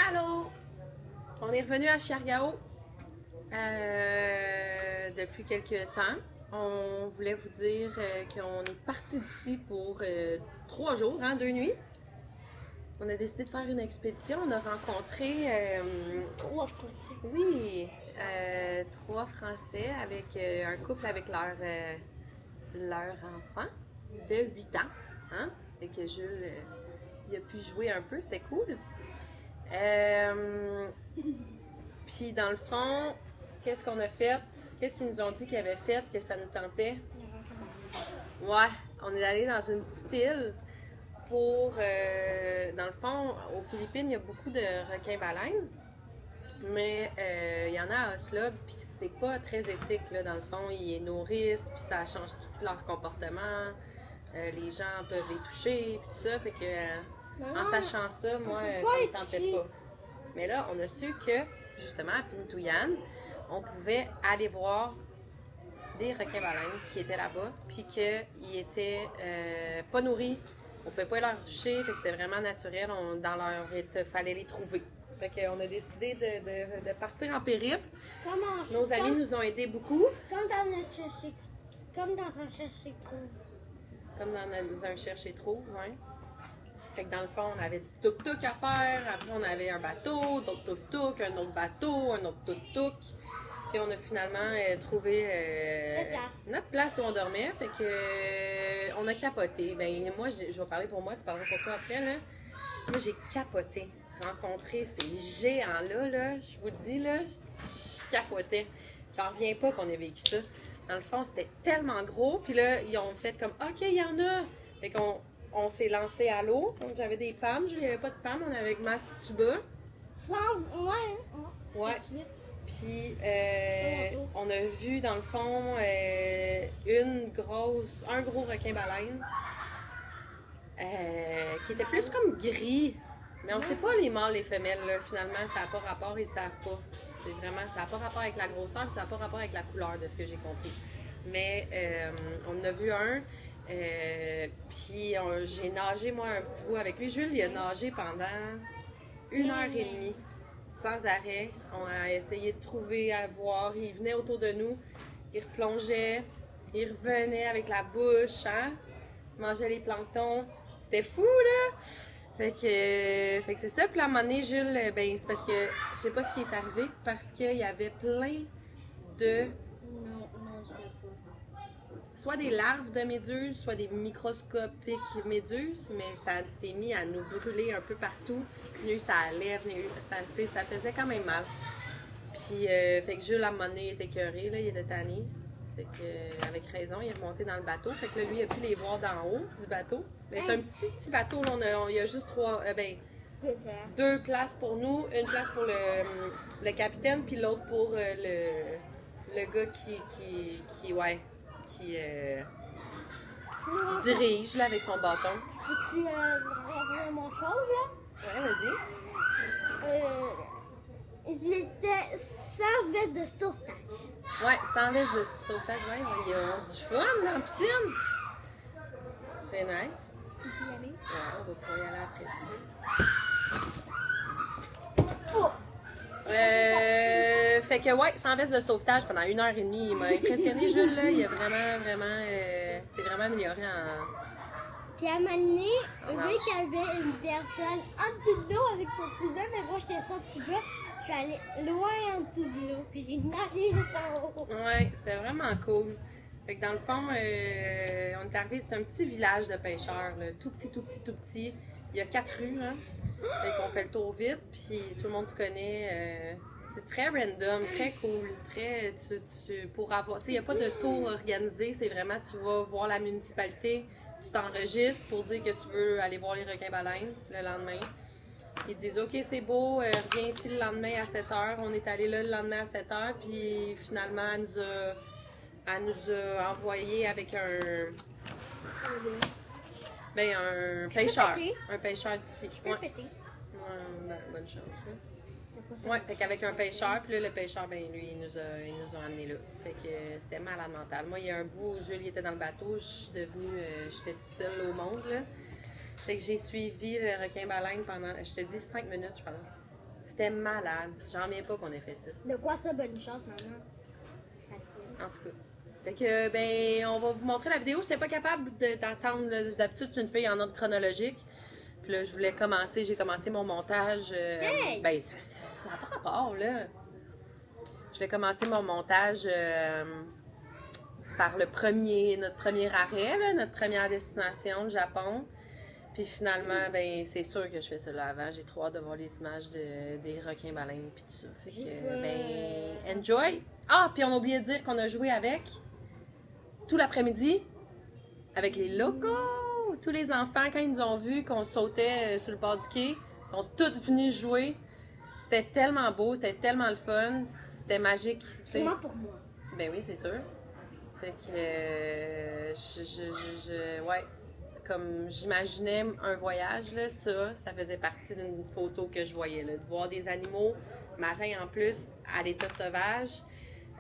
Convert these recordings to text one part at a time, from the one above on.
Allô! On est revenu à Chiargao depuis quelques temps. On voulait vous dire qu'on est parti d'ici pour 3 jours, 2 nuits. On a décidé de faire une expédition. On a rencontré 3 Français. oui, 3 Français avec un couple avec leur enfant de 8 ans. Hein? Et que Jules il a pu jouer un peu, c'était cool. Puis dans le fond, qu'est-ce qu'on a fait? Qu'est-ce qu'ils nous ont dit qu'ils avaient fait que ça nous tentait? Ouais, on est allé dans une petite île pour... dans le fond, aux Philippines, il y a beaucoup de requins-baleines. Mais il y en a à Oslo, puis c'est pas très éthique, là, dans le fond. Ils les nourrissent, puis ça change tout leur comportement. Les gens peuvent les toucher, puis tout ça. Fait que, en sachant ça, moi, ça me tentait pas. Mais là, on a su que, justement, à Pintuyan, on pouvait aller voir des requins-baleines qui étaient là-bas, puis qu'ils étaient pas nourris. On pouvait pas leur toucher, fait que c'était vraiment naturel. Dans leur état, fallait les trouver. Fait qu'on a décidé de partir en périple. Nos amis nous ont aidés beaucoup. Comme dans un chercher-trouve. Comme dans un chercher-trouve, ouais. Fait que dans le fond, on avait du tuk-tuk à faire. Après, on avait un bateau, d'autres tuk-tuk, un autre bateau, un autre tuk-tuk. Puis on a finalement trouvé notre place où on dormait. Fait que on a capoté. Ben moi, je vais parler pour moi, tu parleras pour toi après, là. Moi, j'ai capoté. Rencontrer ces géants-là, là, je vous dis, là, je capotais. J'en reviens pas qu'on ait vécu ça. Dans le fond, c'était tellement gros. Puis là, ils ont fait comme, OK, il y en a. Fait qu'on s'est lancé à l'eau. Donc, j'avais des pommes. Il n'y avait pas de pommes. On avait avec Mastuba. Ouais. Puis, on a vu, dans le fond, un gros requin-baleine qui était plus comme gris. Mais on sait pas les mâles, les femelles, là. Finalement, ça n'a pas rapport, ils savent pas. C'est vraiment, ça n'a pas rapport avec la grosseur, ça n'a pas rapport avec la couleur, de ce que j'ai compris. Mais on en a vu un, puis j'ai nagé, moi, un petit bout avec lui. Jules, il a nagé pendant 1h30, sans arrêt. On a essayé de trouver, à voir. Il venait autour de nous, il replongeait, il revenait avec la bouche, hein? Il mangeait les planctons. C'était fou, là! Fait que c'est ça. Puis à un moment donné, Jules, ben c'est parce que je sais pas ce qui est arrivé, parce qu'il y avait plein de... Non, je sais pas. Soit des larves de méduses, soit des microscopiques méduses, mais ça s'est mis à nous brûler un peu partout. Puis ça allait, ça faisait quand même mal. Puis, fait que Jules, à un moment donné, il était écœuré, là, il était tanné. Fait que, avec raison, il est remonté dans le bateau. Fait que là, lui, il a pu les voir d'en haut du bateau. Mais c'est un petit bateau, là, il y a juste 2 places pour nous. Une place pour le capitaine, puis l'autre pour le gars qui dirige, là, avec son bâton. Peux-tu regarder mon chose, là? Ouais, vas-y. Ils étaient sans veste de sauvetage. Ouais, sans veste de sauvetage, ouais. Ils ont du fun dans la piscine. C'est nice. Peux-tu y aller? Ouais, on va pouvoir y aller après ça. Oh! Fait que ouais, sans veste de sauvetage pendant 1h30, il m'a impressionné, Jules, là. Il a vraiment, c'est vraiment amélioré en... Puis à un moment donné, vu qu'il y avait une personne en dessous de l'eau avec son tuba, mais moi j'étais sans tuba, je suis allée loin en dessous de l'eau, puis j'ai nagé juste en haut. Ouais, c'était vraiment cool. Fait que dans le fond, on est arrivé, c'est un petit village de pêcheurs, là, tout petit. Il y a 4 rues, hein. Fait qu'on fait le tour vite, puis tout le monde se connaît. C'est très random, très cool, très... pour avoir... Tu sais, il n'y a pas de tour organisé, c'est vraiment, tu vas voir la municipalité, tu t'enregistres pour dire que tu veux aller voir les requins-baleines le lendemain. Ils disent « OK, c'est beau, reviens ici le lendemain à 7h. » On est allé là le lendemain à 7h, puis finalement, elle nous a envoyé avec un pêcheur. Un pêcheur d'ici. Je peux péter. Bonne chance. Ouais, fait qu'avec un pêcheur, puis là, le pêcheur, ben lui, il nous a amenés là. Fait que c'était malade mental. Moi, il y a un bout où Julie était dans le bateau, j'étais toute seule au monde, là. Fait que j'ai suivi le requin-baleine pendant, je te dis, 5 minutes, je pense. C'était malade. J'en reviens pas qu'on ait fait ça. De quoi ça, bonne chance, maman? Facile. En tout cas. Fait que, ben, on va vous montrer la vidéo. J'étais pas capable d'attendre. D'habitude, je suis une fille en ordre chronologique. Puis là, je voulais commencer. J'ai commencé mon montage. Hey! Ben, ça n'a pas rapport, là. Je voulais commencer mon montage par notre premier arrêt, là, notre première destination, le Japon. Puis finalement, ben, c'est sûr que je fais ça là avant. J'ai trop hâte de voir les images des requins-baleines puis tout ça. Fait que, ben, enjoy! Ah, puis on a oublié de dire qu'on a joué avec, tout l'après-midi, avec les locaux. Tous les enfants, quand ils nous ont vus qu'on sautait sur le bord du quai, ils sont tous venus jouer. C'était tellement beau, c'était tellement le fun, c'était magique. Sûrement pour moi. Ben oui, c'est sûr. Fait que, ouais, comme j'imaginais un voyage, là, ça faisait partie d'une photo que je voyais, là, de voir des animaux marins en plus, à l'état sauvage,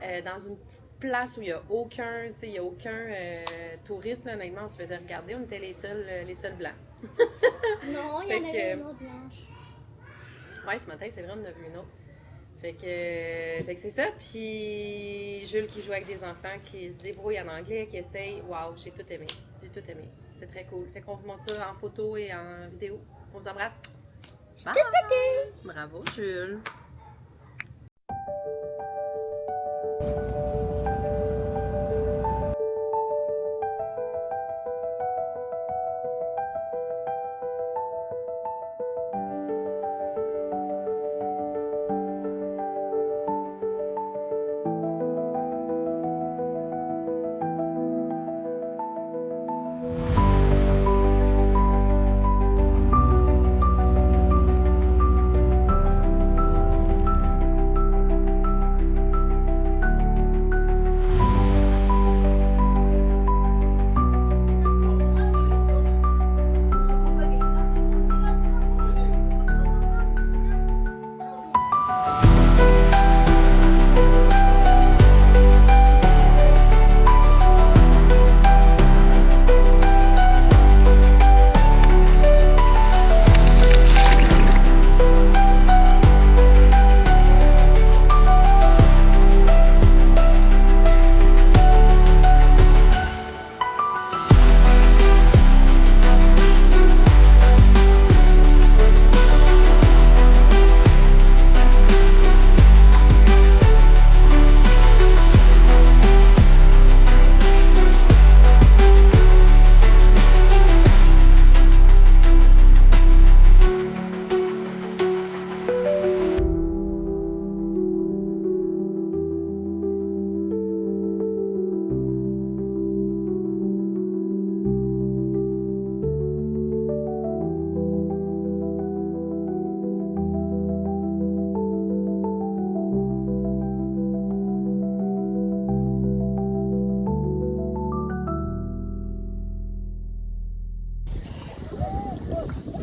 dans une petite place où il n'y a aucun, tu sais, il y a aucun touriste, là, honnêtement, on se faisait regarder, on était les seuls blancs. Non, il y en avait une autre blanche. Ouais, ce matin, c'est vrai, on en a vu une autre. Fait que c'est ça. Puis Jules qui joue avec des enfants, qui se débrouille en anglais, qui essaye. Waouh, j'ai tout aimé. J'ai tout aimé. C'était très cool. Fait qu'on vous montre ça en photo et en vidéo. On vous embrasse. Bye! Bravo, Jules.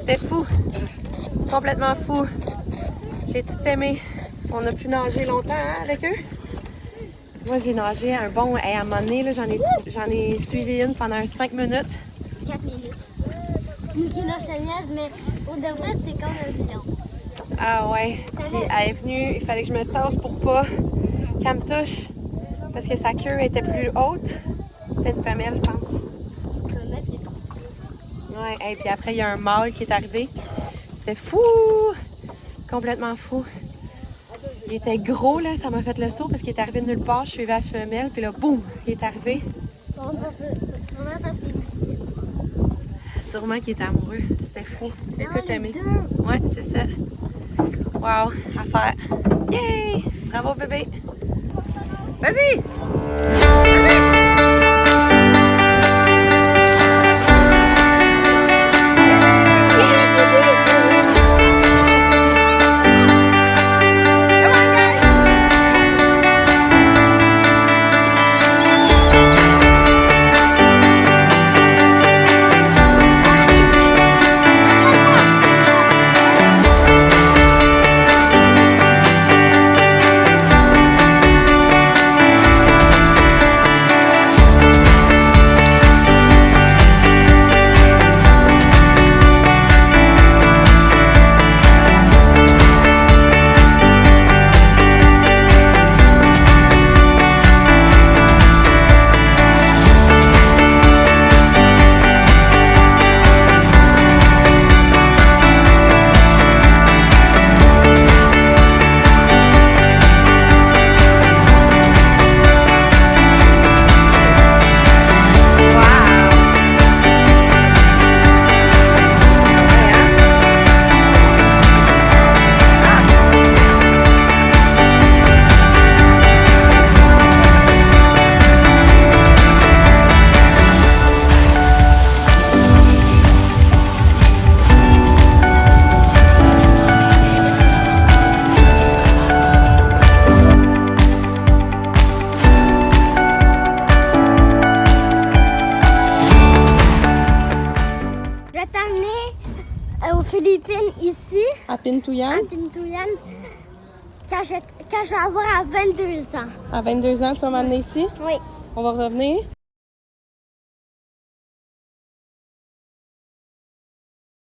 C'était fou. Complètement fou. J'ai tout aimé. On a pu nager longtemps avec eux. Moi, j'ai nagé un bon... à un moment donné, j'en ai suivi une pendant 5 minutes. 4 minutes. Nous qui nage niaise, mais au de vrai, c'était comme un lion. Ah ouais. Puis elle est venue, il fallait que je me tasse pour pas qu'elle me touche. Parce que sa queue était plus haute. C'était une femelle, je pense. Une femelle, c'est petit. Ouais, et puis après, il y a un mâle qui est arrivé. C'était fou! Complètement fou. Il était gros, là, ça m'a fait le saut parce qu'il est arrivé de nulle part. Je suivais la femelle, puis là, boum, il est arrivé. Sûrement parce qu'il Sûrement qu'il était amoureux. C'était fou. J'ai Non, tout les aimé. deux. Ouais, c'est ça. Wow, à faire. Yay! Bravo, bébé! Vas-y! aux Philippines, ici, À Pintouyan? à Pintuyan, quand je vais avoir à 22 ans. À 22 ans, tu vas m'amener ici? Oui. On va revenir?